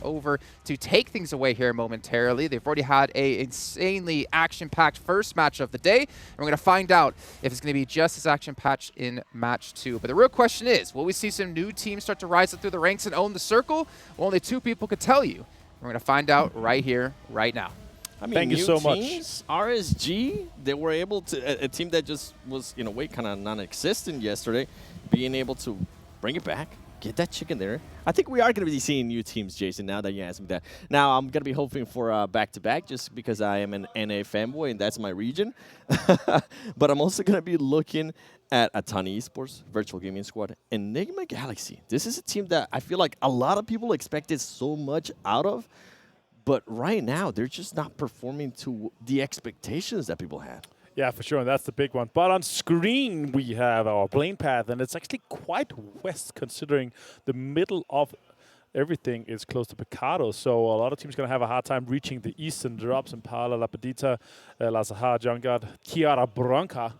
over to take things away here momentarily. They've already had a insanely action-packed first match of the day, and we're going to find out if it's going to be just as action-packed in match 2. But the real question is, will we see some new teams start to rise up through the ranks and own the circle? Well, only 2 people could tell you. We're going to find out right here, right now. I mean, thank you so much. RSG, they were able to, a team that just was, in a way, kind of non-existent yesterday, being able to bring it back, get that chicken there. I think we are going to be seeing new teams, Jason, now that you asked me that. Now, I'm going to be hoping for back-to-back just because I am an NA fanboy and that's my region. But I'm also going to be looking at Atani Esports, Virtual Gaming Squad, Enigma Galaxy. This is a team that I feel like a lot of people expected so much out of. But right now, they're just not performing to the expectations that people had. Yeah, for sure, and that's the big one. But on screen, we have our plane path, and it's actually quite west, considering the middle of everything is close to Picado. So a lot of teams are going to have a hard time reaching the eastern drops, Impala, La Pedita, La Saha, Jungard, Kiara Branca.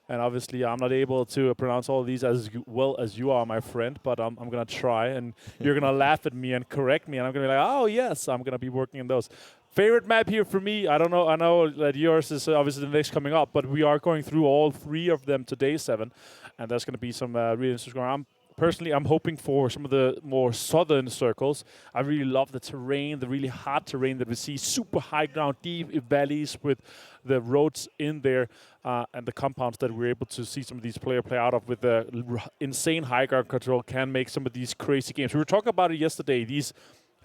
And obviously, I'm not able to pronounce all of these as well as you are, my friend, but I'm going to try. And you're going to laugh at me and correct me. And I'm going to be like, oh, yes, I'm going to be working on those. Favorite map here for me, I don't know. I know that yours is obviously the next coming up, but we are going through all 3 of them today, 7. And there's going to be some really interesting. Personally, I'm hoping for some of the more southern circles. I really love the terrain, the really hard terrain that we see. Super high ground, deep valleys with the roads in there and the compounds that we're able to see some of these players play out of with the insane high ground control can make some of these crazy games. We were talking about it yesterday, these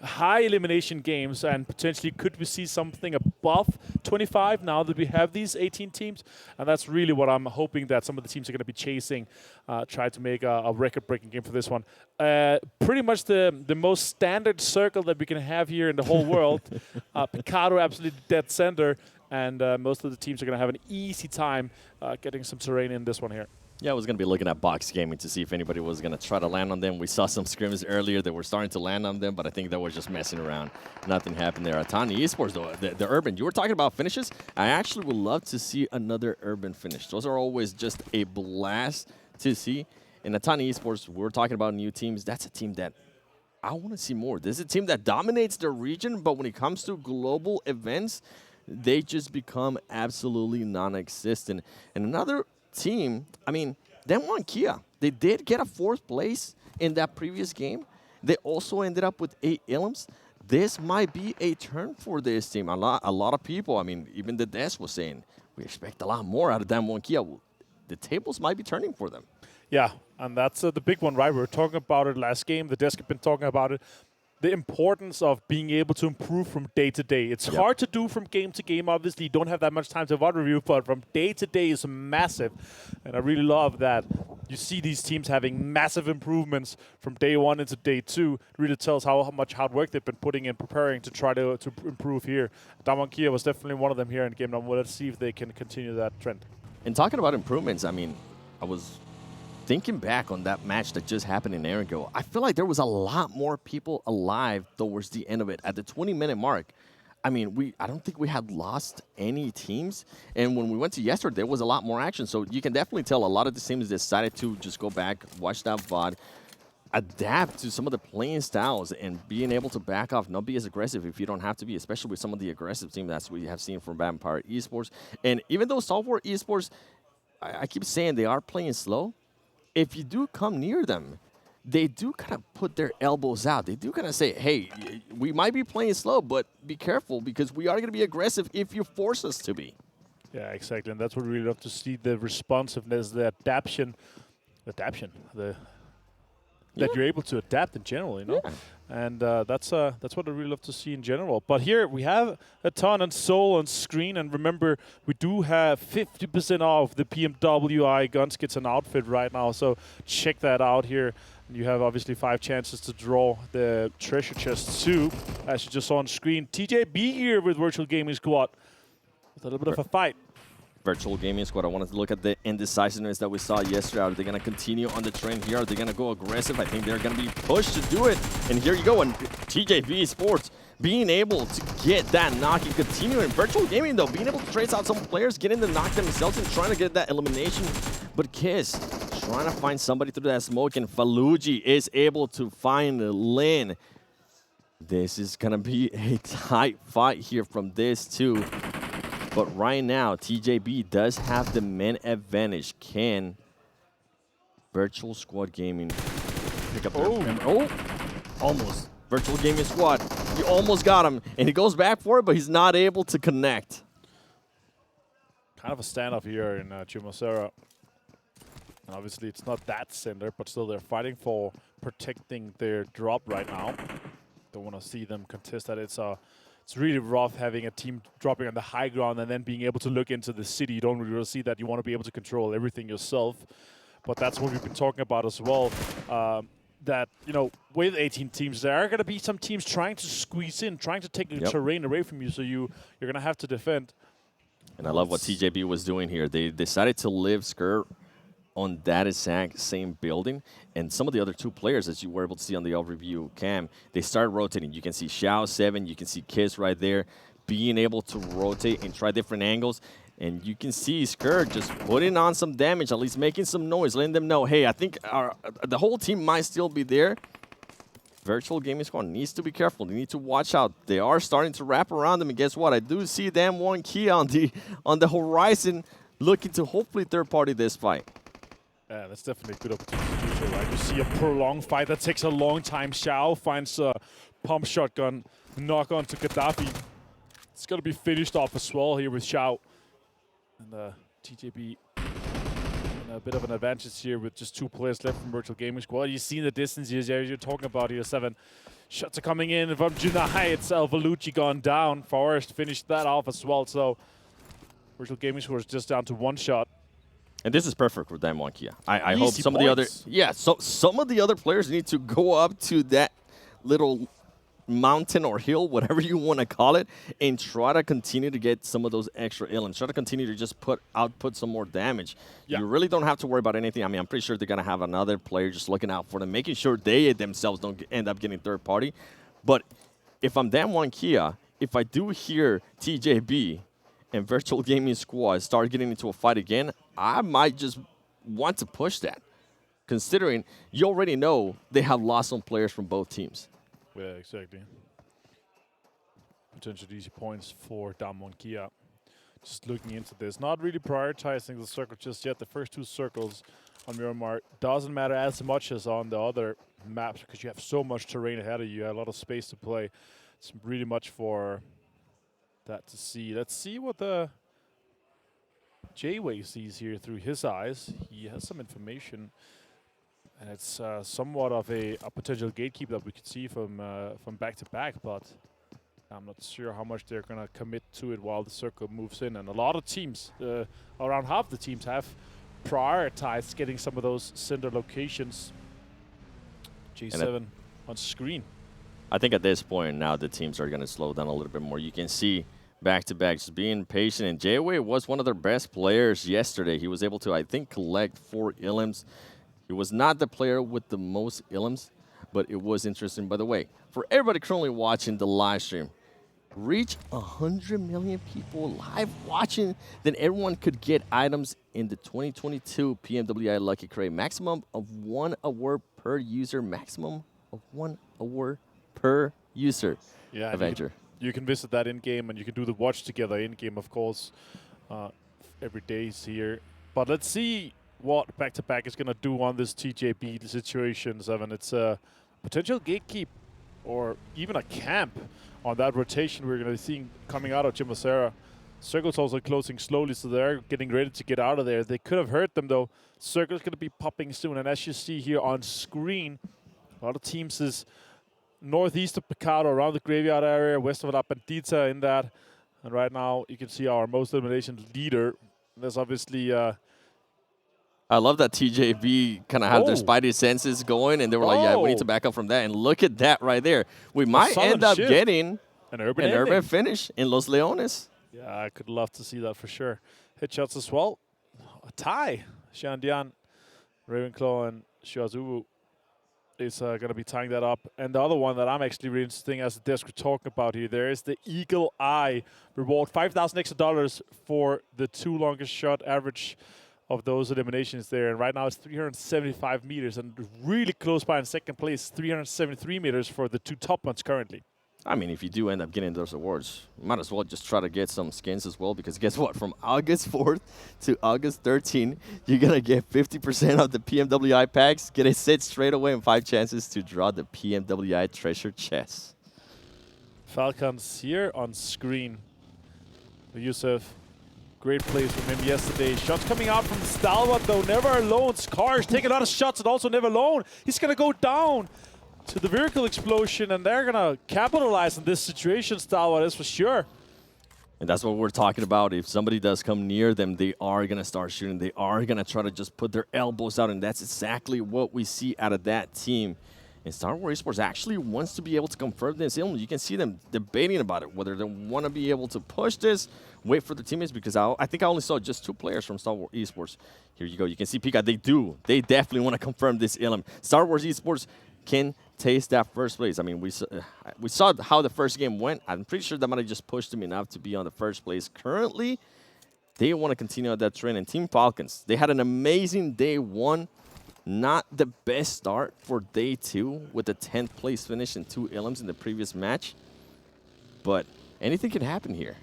high elimination games, and potentially could we see something above 25 now that we have these 18 teams? And that's really what I'm hoping that some of the teams are going to be chasing, try to make a record-breaking game for this one. Pretty much the most standard circle that we can have here in the whole world. Picado absolutely dead center, and most of the teams are going to have an easy time getting some terrain in this one here. Yeah, I was going to be looking at Box Gaming to see if anybody was going to try to land on them. We saw some scrims earlier that were starting to land on them, but I think that was just messing around. Nothing happened there. Atani Esports, though, the Urban, you were talking about finishes. I actually would love to see another Urban finish. Those are always just a blast to see. In Atani Esports, we're talking about new teams. That's a team that I want to see more. This is a team that dominates their region, but when it comes to global events, they just become absolutely non-existent. And another team, I mean, they won Kia. They did get a 4th place in that previous game. They also ended up with 8 elims. This might be a turn for this team. A lot of people, I mean, even the desk was saying, we expect a lot more out of them one Kia. The tables might be turning for them. Yeah, and that's the big one, right? We were talking about it last game. The desk have been talking about it. The importance of being able to improve from day to day. It's hard to do from game to game. Obviously, you don't have that much time to VOD review, but from day to day is massive. And I really love that you see these teams having massive improvements from day 1 into day 2. It really tells how much hard work they've been putting in preparing to try to improve here. Damwon Kia was definitely one of them here in game number 1. Let's see if they can continue that trend. And talking about improvements, I mean, I was thinking back on that match that just happened in Erangel, I feel like there was a lot more people alive towards the end of it. At the 20-minute mark, I mean, I don't think we had lost any teams. And when we went to yesterday, there was a lot more action. So you can definitely tell a lot of the teams decided to just go back, watch that VOD, adapt to some of the playing styles and being able to back off, not be as aggressive if you don't have to be, especially with some of the aggressive teams that we have seen from Vampire Esports. And even though Software Esports, I keep saying they are playing slow, if you do come near them, they do kind of put their elbows out. They do kind of say, hey, we might be playing slow, but be careful because we are going to be aggressive if you force us to be. Yeah, exactly. And that's what we really love to see, the responsiveness, the adaptation, that you're able to adapt in general, you know? Yeah. And that's what I really love to see in general. But here we have a ton and Soul on screen. And remember, we do have 50% off the PMWI gun skits and outfit right now. So check that out here. And you have obviously 5 chances to draw the treasure chest too, as you just saw on screen. TJB here with Virtual Gaming Squad with a little bit of a fight. Virtual Gaming Squad, I wanted to look at the indecisiveness that we saw yesterday. Are they going to continue on the trend here? Are they going to go aggressive? I think they're going to be pushed to do it. And here you go. And TJV Sports being able to get that knock and continuing. Virtual Gaming, though, being able to trace out some players, getting the knock themselves and trying to get that elimination. But KISS trying to find somebody through that smoke, and Faluji is able to find Lin. This is going to be a tight fight here from this too. But right now, TJB does have the men advantage. Can Virtual Squad Gaming pick up their... Oh, almost. Virtual Gaming Squad. You almost got him. And he goes back for it, but he's not able to connect. Kind of a standoff here in Chumacera. And obviously, it's not that center, but still they're fighting for protecting their drop right now. Don't want to see them contest that. It's really rough having a team dropping on the high ground and then being able to look into the city. You don't really see that. You want to be able to control everything yourself. But that's what we've been talking about as well. That, you know, with 18 teams, there are going to be some teams trying to squeeze in, trying to take the terrain away from you, so you're going to have to defend. And I love what TJB was doing here. They decided to live Skirt on that exact same building. And some of the other two players, as you were able to see on the overview cam, they started rotating. You can see Xiao 7, you can see Kiss right there, being able to rotate and try different angles. And you can see Skirt just putting on some damage, at least making some noise, letting them know, hey, I think the whole team might still be there. Virtual Gaming Squad needs to be careful. They need to watch out. They are starting to wrap around them. And guess what? I do see them one key on the horizon, looking to hopefully third-party this fight. Yeah, that's definitely a good opportunity to do so, right? You see a prolonged fight that takes a long time. Xiao finds a pump shotgun, knock on to Gaddafi. It's going to be finished off as well here with Xiao. And TJB in a bit of an advantage here with just 2 players left from Virtual Gaming Squad. You see the distance here you're talking about here. 7 shots are coming in from Junai. It's Alvalucci gone down. Forrest finished that off as well. So Virtual Gaming Squad is just down to 1 shot. And this is perfect for them, Kia. I hope some of the other some of the other players need to go up to that little mountain or hill, whatever you want to call it, and try to continue to get some of those extra illness. Try to continue to just output some more damage. Yeah. You really don't have to worry about anything. I mean, I'm pretty sure they're going to have another player just looking out for them, making sure they themselves don't end up getting third party. But if I'm Damwon Kia, if I do hear TJB and Virtual Gaming Squad start getting into a fight again, I might just want to push that, considering you already know they have lost some players from both teams. Yeah, exactly. Potential easy points for Damwon Kia. Just looking into this, not really prioritizing the circle just yet. The first 2 circles on Miramar doesn't matter as much as on the other maps because you have so much terrain ahead of you, a lot of space to play. It's really much for that to see. Let's see what the J-Way sees here through his eyes. He has some information. And it's somewhat of a potential gatekeeper that we could see from back-to-back, but I'm not sure how much they're going to commit to it while the circle moves in. And a lot of teams, around half the teams, have prioritized getting some of those center locations. G7 on screen. I think at this point now the teams are going to slow down a little bit more. You can see back-to-back just being patient. And J-Way was one of their best players yesterday. He was able to, I think, collect 4 illims. He was not the player with the most illims, but it was interesting. By the way, for everybody currently watching the live stream, reach 100 million people live watching, then everyone could get items in the 2022 PMWI Lucky Crate. Maximum of 1 award per user. Maximum of 1 award per user. Yeah, Avenger. You can visit that in-game, and you can do the watch together in-game, of course. Every day is here. But let's see what back-to-back is going to do on this TJB situation, Seven. It's a potential gatekeep or even a camp on that rotation we're going to be seeing coming out of Chimacera. Circle's also closing slowly, so they're getting ready to get out of there. They could have hurt them, though. Circle's going to be popping soon, and as you see here on screen, a lot of teams is northeast of Picado, around the graveyard area, west of La Bandita in that. And right now, you can see our most elimination leader. There's obviously... I love that TJB kind of have their spidey senses going, and they were like, yeah, we need to back up from that. And look at that right there. We might end up getting an urban finish in Los Leones. Yeah, I could love to see that for sure. Headshots as well. A tie. Xiandian, Ravenclaw, and Xiaozu is going to be tying that up. And the other one that I'm actually really interesting as the desk we're talking about here, there is the Eagle Eye reward. $5,000 extra for the 2 longest shot average of those eliminations there. And right now it's 375 meters, and really close by in second place, 373 meters for the 2 top ones currently. I mean, if you do end up getting those awards, might as well just try to get some skins as well, because guess what? From August 4th to August 13th, you're going to get 50% of the PMWI packs, get a sit straight away, and 5 chances to draw the PMWI treasure chest. Falcons here on screen. Yusuf, great plays from him yesterday. Shots coming out from Stalwart, though, never alone. Skar's taking a lot of shots and also never alone. He's going to go down to the vehicle explosion, and they're going to capitalize on this situation, Stalwart is for sure. And that's what we're talking about. If somebody does come near them, they are going to start shooting. They are going to try to just put their elbows out, and that's exactly what we see out of that team. And Star Wars Esports actually wants to be able to confirm this. You can see them debating about it, whether they want to be able to push this, wait for the teammates, because I think I only saw just 2 players from Star Wars Esports. Here you go. You can see Pika. They do. They definitely want to confirm this element. Star Wars Esports can taste that first place. I mean, we saw how the first game went. I'm pretty sure that might have just pushed them enough to be on the first place. Currently, they want to continue on that trend. And Team Falcons, they had an amazing day 1. Not the best start for day 2 with the 10th place finish and 2 elims in the previous match. But anything can happen here.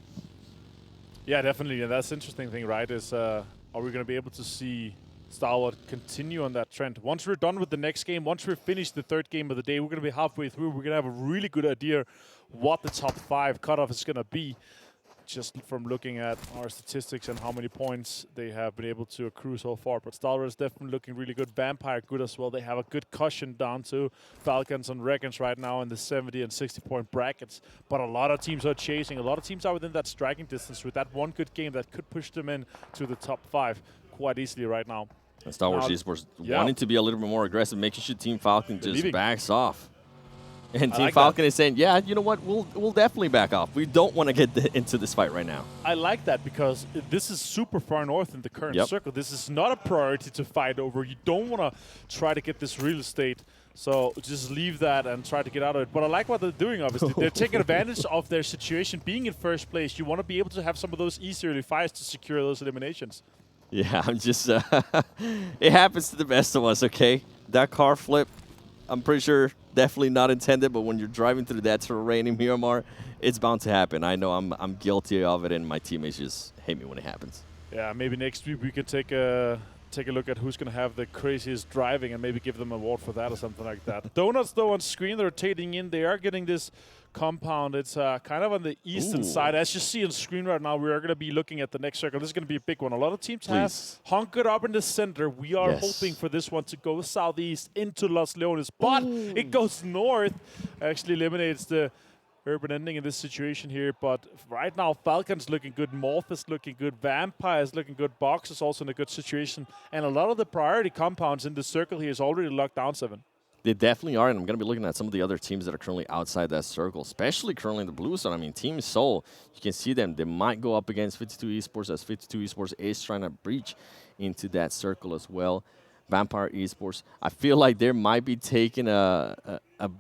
Yeah, definitely. And that's the interesting thing, right, is are we going to be able to see Stalwart continue on that trend? Once we're done with the next game, once we're finished the 3rd game of the day, we're going to be halfway through. We're going to have a really good idea what the top 5 cutoff is going to be, just from looking at our statistics and how many points they have been able to accrue so far. But Stalwart is definitely looking really good. Vampire good as well. They have a good cushion down to Falcons and Regan.s right now in the 70 and 60 point brackets. But a lot of teams are chasing. A lot of teams are within that striking distance with that one good game that could push them in to the top 5 quite easily right now. And Star Wars Esports wanting to be a little bit more aggressive, making sure Team Falcon just backs off. And Team Falcon is saying, yeah, you know what, we'll definitely back off. We don't want to get into this fight right now. I like that, because this is super far north in the current circle. This is not a priority to fight over. You don't want to try to get this real estate. So just leave that and try to get out of it. But I like what they're doing, obviously. They're taking advantage of their situation, being in first place. You want to be able to have some of those easy early fights to secure those eliminations. Yeah, I'm just, it happens to the best of us, okay? That car flip, I'm pretty sure definitely not intended, but when you're driving through that terrain in Miramar, it's bound to happen. I know I'm guilty of it, and my teammates just hate me when it happens. Yeah, maybe next week we could take a look at who's going to have the craziest driving and maybe give them an award for that or something like that. Donuts, though, on screen, they're rotating in. They are getting this compound. It's kind of on the eastern side. As you see on screen right now, we are going to be looking at the next circle. This is going to be a big one. A lot of teams have hunkered up in the center. We are hoping for this one to go southeast into Los Leones, but it goes north. Actually eliminates the urban ending in this situation here, but right now Falcon's looking good, Morph is looking good, Vampire is looking good, Box is also in a good situation, and a lot of the priority compounds in the circle here is already locked down 7. They definitely are, and I'm going to be looking at some of the other teams that are currently outside that circle, especially currently in the blue zone. I mean, Team Seoul, you can see them. They might go up against 52 Esports, as 52 Esports is trying to breach into that circle as well. Vampire Esports, I feel like they might be taking a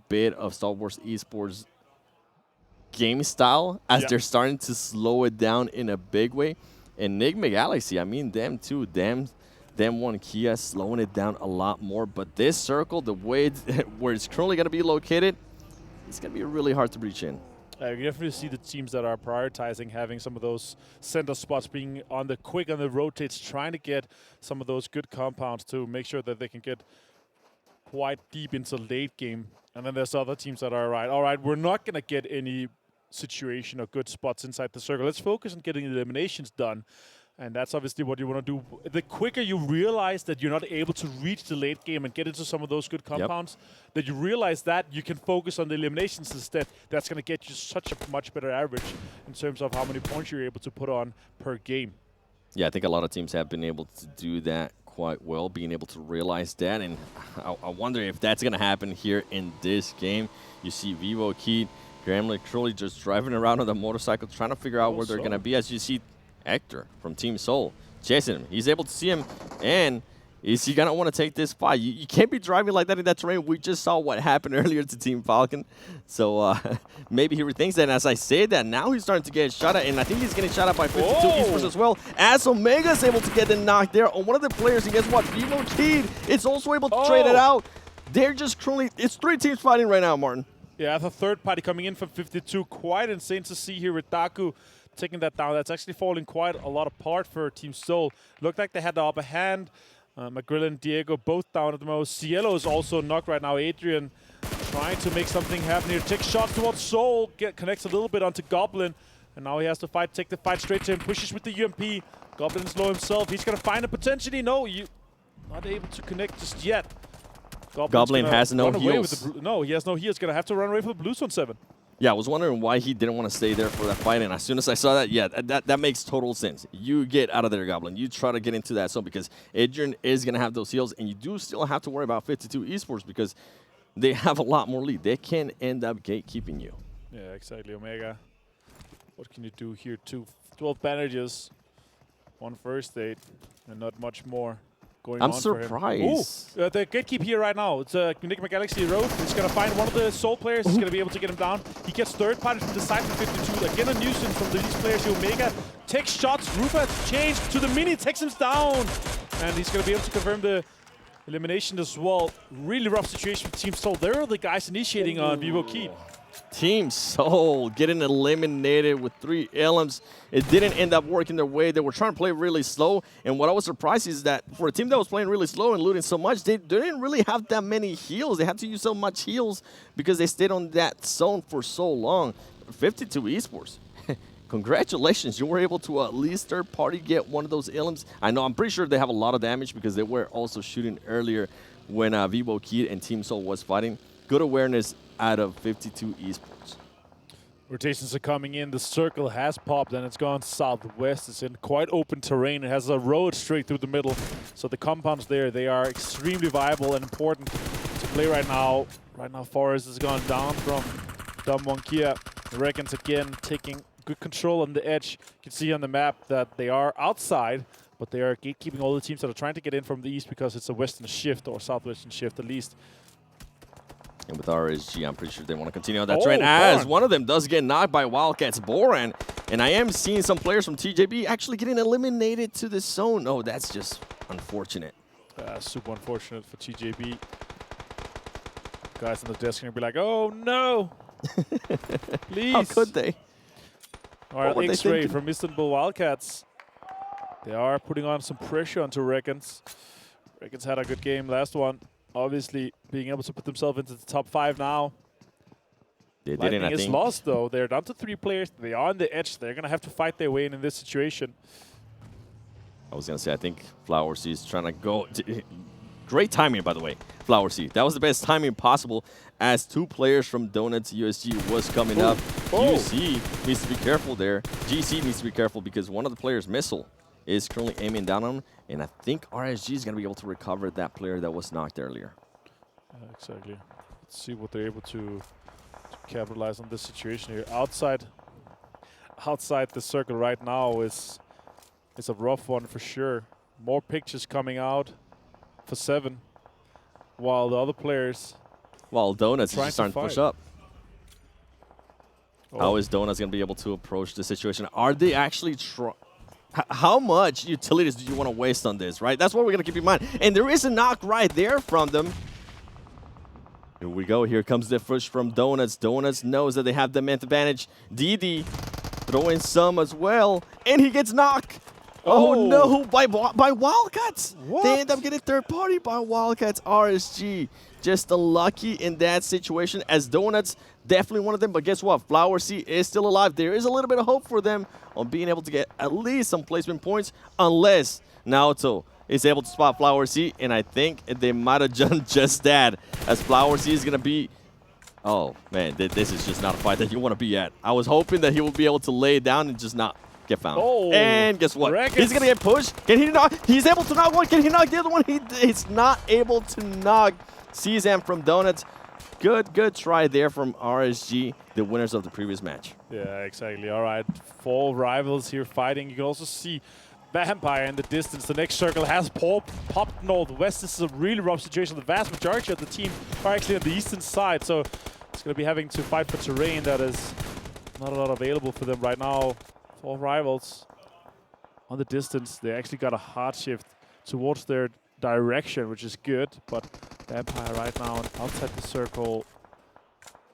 bit of Star Wars Esports game style as they're starting to slow it down in a big way. Enigma Galaxy, I mean, them too, them one Kia slowing it down a lot more. But this circle, the way where it's currently going to be located, it's going to be really hard to breach in. You definitely see the teams that are prioritizing having some of those center spots being on the quick, on the rotates, trying to get some of those good compounds to make sure that they can get quite deep into late game. And then there's other teams that are all right, we're not going to get any situation or good spots inside the circle. Let's focus on getting the eliminations done. And that's obviously what you want to do. The quicker you realize that you're not able to reach the late game and get into some of those good compounds, that you realize that you can focus on the eliminations instead. That's going to get you such a much better average in terms of how many points you're able to put on per game. Yeah, I think a lot of teams have been able to do that quite well, being able to realize that. And I wonder if that's going to happen here in this game. You see Vivo, Keed, Gremlin, Curly just driving around on the motorcycle, trying to figure out where they're going to be. As you see Hector from Team Seoul chasing him. He's able to see him, and is he going to want to take this fight? You can't be driving like that in that terrain. We just saw what happened earlier to Team Falcon. So maybe he rethinks that. And as I say that, now he's starting to get shot at, and I think he's getting shot at by 52 Esports as well, as Omega's able to get the knock there on one of the players. And guess what? Vivo Keed is also able to trade it out. They're just currently, it's 3 teams fighting right now, Martin. Yeah, the third party coming in from 52. Quite insane to see here with Daku taking that down. That's actually falling quite a lot apart for Team Soul. Looked like they had the upper hand. McGrill and Diego both down at the most. Cielo is also knocked right now. Adrian trying to make something happen here. Takes shots towards Soul. Connects a little bit onto Goblin. And now he has to fight. Take the fight straight to him. Pushes with the UMP. Goblin's low himself. He's going to find a potentially. No, you not able to connect just yet. Goblin has no heals. No, he has no heals. Going to have to run away for the Blues on 7. Yeah, I was wondering why he didn't want to stay there for that fight, and as soon as I saw that, yeah, that makes total sense. You get out of there, Goblin. You try to get into that zone because Adrian is going to have those heals, and you do still have to worry about 52 Esports because they have a lot more lead. They can end up gatekeeping you. Yeah, exactly, Omega. What can you do here? 12 bandages, 1 first aid, and not much more. I'm surprised. The gatekeep here right now. It's Enigma Galaxy Road. He's going to find one of the Soul players. He's going to be able to get him down. He gets third party from the side from 52. Again, a nuisance from these players. Omega takes shots. Rupa changed to the mini, takes him down. And he's going to be able to confirm the elimination as well. Really rough situation for Team Soul. They're the guys initiating on Vivo Key. Team Soul getting eliminated with 3 LMs. It didn't end up working their way. They were trying to play really slow. And what I was surprised is that for a team that was playing really slow and looting so much, they didn't really have that many heals. They had to use so much heals because they stayed on that zone for so long. 52 Esports. Congratulations. You were able to at least third party get one of those LMs. I know, I'm pretty sure they have a lot of damage because they were also shooting earlier when Vivo Key and Team Soul was fighting. Good awareness out of 52 Esports. Rotations are coming in. The circle has popped and it's gone southwest. It's in quite open terrain. It has a road straight through the middle. So the compounds there, they are extremely viable and important to play right now. Right now, Forest has gone down from Dom Wonkia. The Regans again taking good control on the edge. You can see on the map that they are outside, but they are gatekeeping all the teams that are trying to get in from the east because it's a western shift or southwestern shift at least. And with RSG, I'm pretty sure they want to continue on that trend as one of them does get knocked by Wildcats Boran. And I am seeing some players from TJB actually getting eliminated to the zone. Oh, that's just unfortunate. Super unfortunate for TJB. Guys on the desk are going to be like, oh no! Please! How could they? All right, X-Ray from Istanbul Wildcats. They are putting on some pressure onto Regans. Regans had a good game last one. Obviously, being able to put themselves into the top 5 now. They didn't, I think. Is lost, though. They're down to 3 players. They are on the edge. They're going to have to fight their way in this situation. I was going to say, I think Flower C is trying to go. Great timing, by the way, Flower C. That was the best timing possible as 2 players from Donuts USG was coming up. UC needs to be careful there. GC needs to be careful because one of the players, Missile, is currently aiming down on him, and I think RSG is going to be able to recover that player that was knocked earlier. Exactly. Let's see what they're able to capitalize on this situation here. Outside the circle right now is a rough one for sure. More pictures coming out for 7, while the other players... While Donuts is starting to push up. How is Donuts going to be able to approach the situation? Are they actually trying... How much utilities do you want to waste on this, right? That's what we're going to keep in mind. And there is a knock right there from them. Here we go. Here comes the push from Donuts. Donuts knows that they have the man advantage. DD throwing some as well. And he gets knocked. Oh no, by Wildcats. What? They end up getting third party by Wildcats. RSG just unlucky in that situation as Donuts, definitely one of them. But guess what? Flower C is still alive. There is a little bit of hope for them on being able to get at least some placement points unless Naoto is able to spot Flower C. And I think they might have done just that as Flower C is going to be... Oh, man, this is just not a fight that you want to be at. I was hoping that he would be able to lay it down and just not get found. And guess what? He's going to get pushed. Can he knock? He's able to knock one. Can he knock the other one? He's not able to knock Cezam from Donuts. Good try there from RSG, the winners of the previous match. Yeah, exactly. All right, 4 rivals here fighting. You can also see Vampire in the distance. The next circle has popped northwest. This is a really rough situation. The vast majority of the team are actually on the eastern side, so it's going to be having to fight for terrain that is not a lot available for them right now. 4 rivals on the distance. They actually got a hard shift towards their direction, which is good, but Vampire right now outside the circle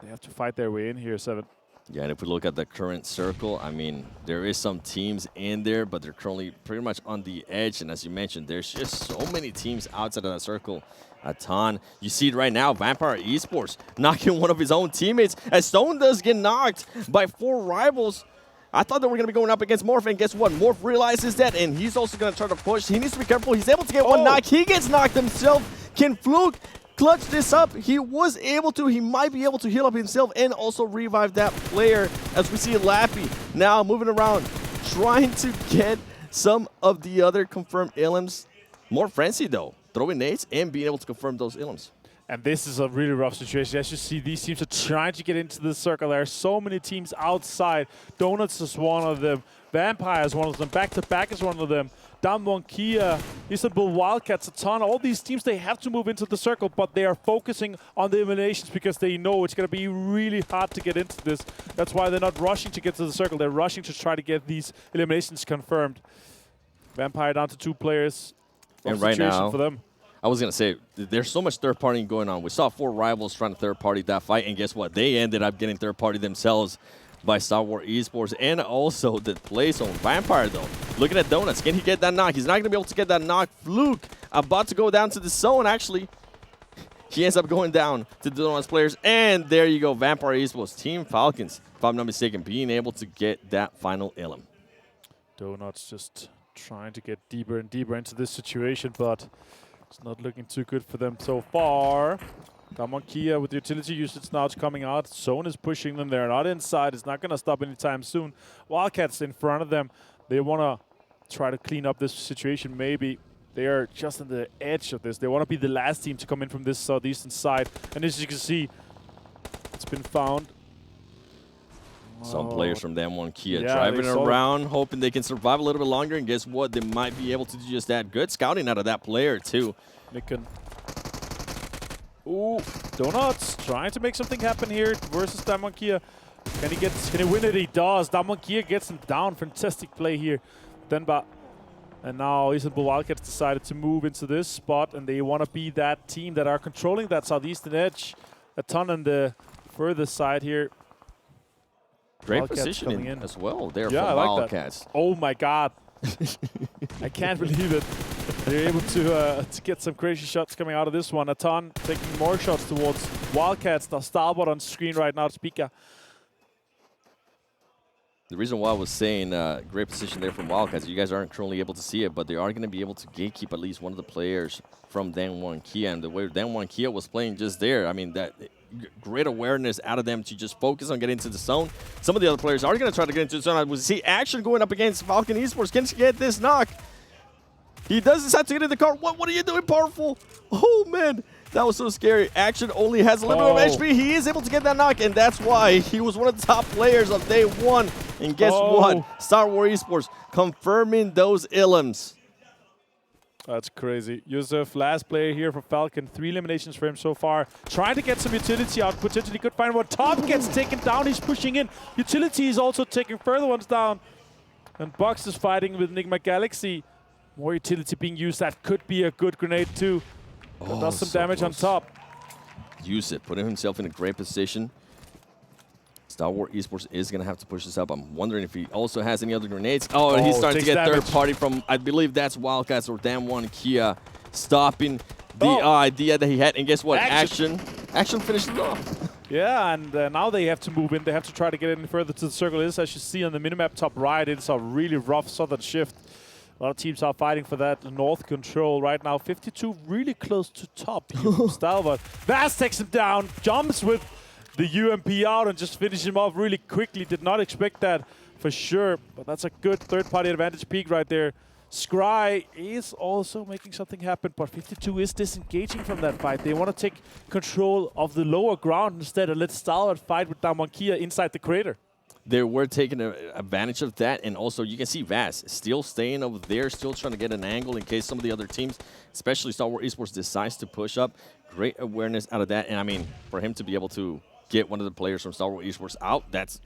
They have to fight their way in here, 7. Yeah, and if we look at the current circle, I mean, there is some teams in there, but they're currently pretty much on the edge. And as you mentioned, there's just so many teams outside of that circle. A ton. You see it right now, Vampire Esports knocking one of his own teammates. As Stone does get knocked by 4 rivals. I thought they were going to be going up against Morph, and guess what? Morph realizes that, and he's also going to try to push. He needs to be careful. He's able to get one knock. He gets knocked himself. Can Fluke clutch this up? He was able to. He might be able to heal up himself and also revive that player, as we see Lappy now moving around, trying to get some of the other confirmed ilms. More frenzy, though. Throwing nades and being able to confirm those ilms. And this is a really rough situation. As you see, these teams are trying to get into the circle. There are so many teams outside. Donuts is one of them. Vampire is one of them. Back to Back is one of them. Damwon Kia, Istanbul Wildcats, a ton. All these teams, they have to move into the circle, but they are focusing on the eliminations because they know it's going to be really hard to get into this. That's why they're not rushing to get to the circle. They're rushing to try to get these eliminations confirmed. Vampire down to 2 players. And right now, for them. I was going to say, there's so much third-partying going on. We saw 4 rivals trying to third-party that fight, and guess what? They ended up getting third-party themselves by Star Wars Esports, and also the play zone. Vampire, though, looking at Donuts. Can he get that knock? He's not going to be able to get that knock. Fluke about to go down to the zone, actually. He ends up going down to the Donuts players, and there you go. Vampire Esports, Team Falcons, if I'm not mistaken, being able to get that final ilm. Donuts just trying to get deeper and deeper into this situation, but it's not looking too good for them so far. Damwon Kia with the utility usage now, it's coming out. Zone is pushing them. They're not inside. It's not going to stop anytime soon. Wildcats in front of them. They want to try to clean up this situation maybe. They are just on the edge of this. They want to be the last team to come in from this southeastern side. And as you can see, it's been found. Some players from Damwon Kia driving around, hoping they can survive a little bit longer. And guess what? They might be able to do just that. Good scouting out of that player, too. Nicken. Ooh, Donuts trying to make something happen here versus Damwon Kia. Can he win it? He does. Damwon Kia gets him down. Fantastic play here. Denba. And now Istanbul Wildcats decided to move into this spot, and they want to be that team that are controlling that southeastern edge. A ton on the further side here. Great Wildcats positioning as well there from I like Wildcats. That. Oh my God. I can't believe it. They're able to get some crazy shots coming out of this one. A ton taking more shots towards Wildcats. Now Starboard on screen right now, Speaker. The reason why I was saying great position there from Wildcats, you guys aren't currently able to see it, but they are going to be able to gatekeep at least one of the players from Damwon Kia. And the way Damwon Kia was playing just there, I mean, that great awareness out of them to just focus on getting into the zone. Some of the other players are going to try to get into the zone. We see Action going up against Falcon Esports. Can he get this knock? He does decide to get in the car. What are you doing, Powerful? Oh, man. That was so scary. Action only has a little bit of HP. He is able to get that knock, and that's why he was one of the top players of day 1. And guess what? Star Wars Esports confirming those ilms. That's crazy. Yusuf, last player here for Falcon. 3 eliminations for him so far. Trying to get some utility out. Potentially could find one. Top gets taken down. He's pushing in. Utility is also taking further ones down. And Box is fighting with Enigma Galaxy. More utility being used. That could be a good grenade too. That does some damage on top. Use it. Putting himself in a great position. Star Wars Esports is going to have to push this up. I'm wondering if he also has any other grenades. Oh, he's starting to get third party from, I believe that's Wildcats or Damwon Kia, stopping the idea that he had. And guess what? Action finished it off. Yeah, and now they have to move in. They have to try to get any further to the circle. This, as you see on the minimap top right, it's a really rough southern shift. A lot of teams are fighting for that north control right now. 52 really close to top. Stalbert. Vast takes him down, jumps with the UMP out and just finish him off really quickly. Did not expect that for sure, but that's a good third-party advantage peak right there. Scry is also making something happen, but 52 is disengaging from that fight. They want to take control of the lower ground instead and let Stalbert fight with Damwon Kia inside the crater. They were taking advantage of that, and also you can see Vass still staying over there, still trying to get an angle in case some of the other teams, especially Star Wars Esports, decides to push up. Great awareness out of that, and I mean, for him to be able to get one of the players from Star Wars Esports out, that's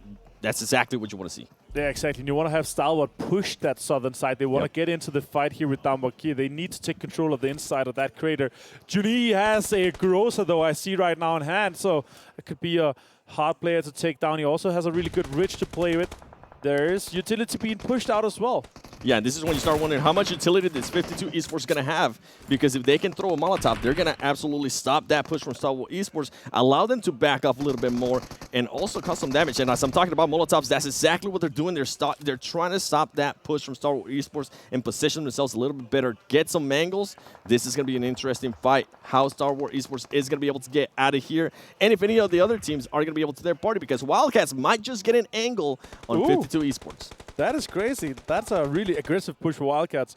exactly what you want to see. Yeah, exactly. And you want to have Stalwart push that southern side. They want to get into the fight here with Damwon Kia. They need to take control of the inside of that crater. Juni has a Groza, though, I see right now in hand, so it could be a hard player to take down. He also has a really good Rich to play with. There is utility being pushed out as well. Yeah, this is when you start wondering how much utility this 52 Esports going to have. Because if they can throw a Molotov, they're going to absolutely stop that push from Star Wars Esports, allow them to back off a little bit more, and also cause some damage. And as I'm talking about Molotovs, that's exactly what they're doing. They're trying to stop that push from Star Wars Esports and position themselves a little bit better, get some angles. This is going to be an interesting fight, how Star Wars Esports is going to be able to get out of here, and if any of the other teams are going to be able to their party, because Wildcats might just get an angle on 52 Esports. That is crazy. That's a really aggressive push for Wildcats.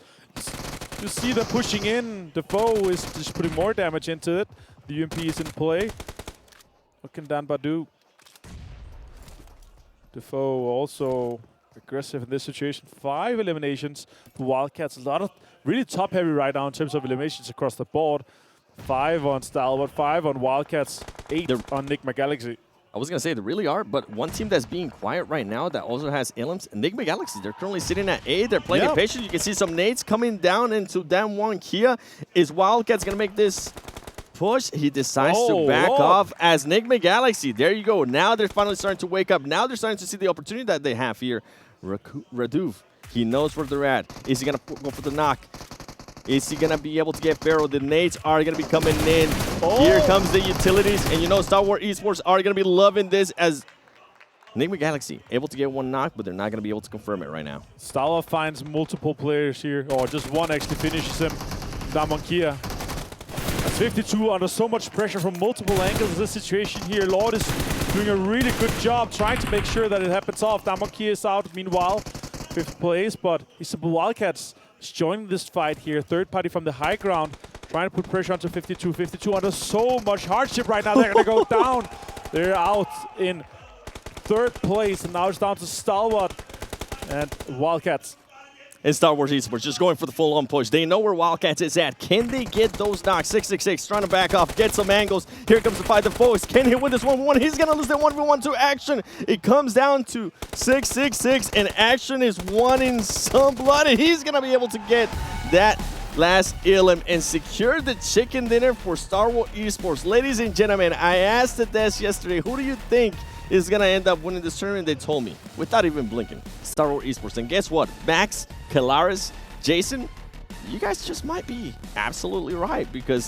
You see them pushing in. The foe is just putting more damage into it. The UMP is in play. What can Danba do? The foe also aggressive in this situation. 5 eliminations for Wildcats. A lot of really top-heavy right now in terms of eliminations across the board. 5 on Stalwart, 5 on Wildcats, 8 on Enigma.Galaxy. I was going to say they really are, but one team that's being quiet right now that also has Elims, Enigma.Galaxy. They're currently sitting at A. They're playing it patient. You can see some nades coming down into Damwon Kia. Is Wildcats going to make this push? He decides to back off as Enigma.Galaxy. There you go. Now they're finally starting to wake up. Now they're starting to see the opportunity that they have here. Raduv, he knows where they're at. Is he going to go for the knock? Is he going to be able to get Pharaoh? The nades are going to be coming in. Here comes the utilities. And you know Star Wars Esports are going to be loving this as Enigma.Galaxy able to get one knock, but they're not going to be able to confirm it right now. Stalwart finds multiple players here, or just one actually finishes him. Damwon Kia. That's 52 under so much pressure from multiple angles in this situation here. Lord is doing a really good job trying to make sure that it happens off. Damwon Kia is out meanwhile. 5th place, but Istanbul Wildcats is joining this fight here. Third party from the high ground, trying to put pressure onto 52. 52 under so much hardship right now. They're going to go down. They're out in 3rd place, and now it's down to Stalwart and Wildcats. And Star Wars Esports just going for the full-on push. They know where Wildcats is at. Can they get those knocks? 666 trying to back off, get some angles. Here comes the fight. The foes. Can he win this 1v1? He's going to lose that 1v1 to Action. It comes down to 666, and Action is wanting some blood, and he's going to be able to get that last elim and secure the chicken dinner for Star Wars Esports. Ladies and gentlemen, I asked the desk yesterday, who do you think is going to end up winning this tournament? They told me, without even blinking, Star Wars Esports. And guess what? Max, Kalaris, Jason, you guys just might be absolutely right, because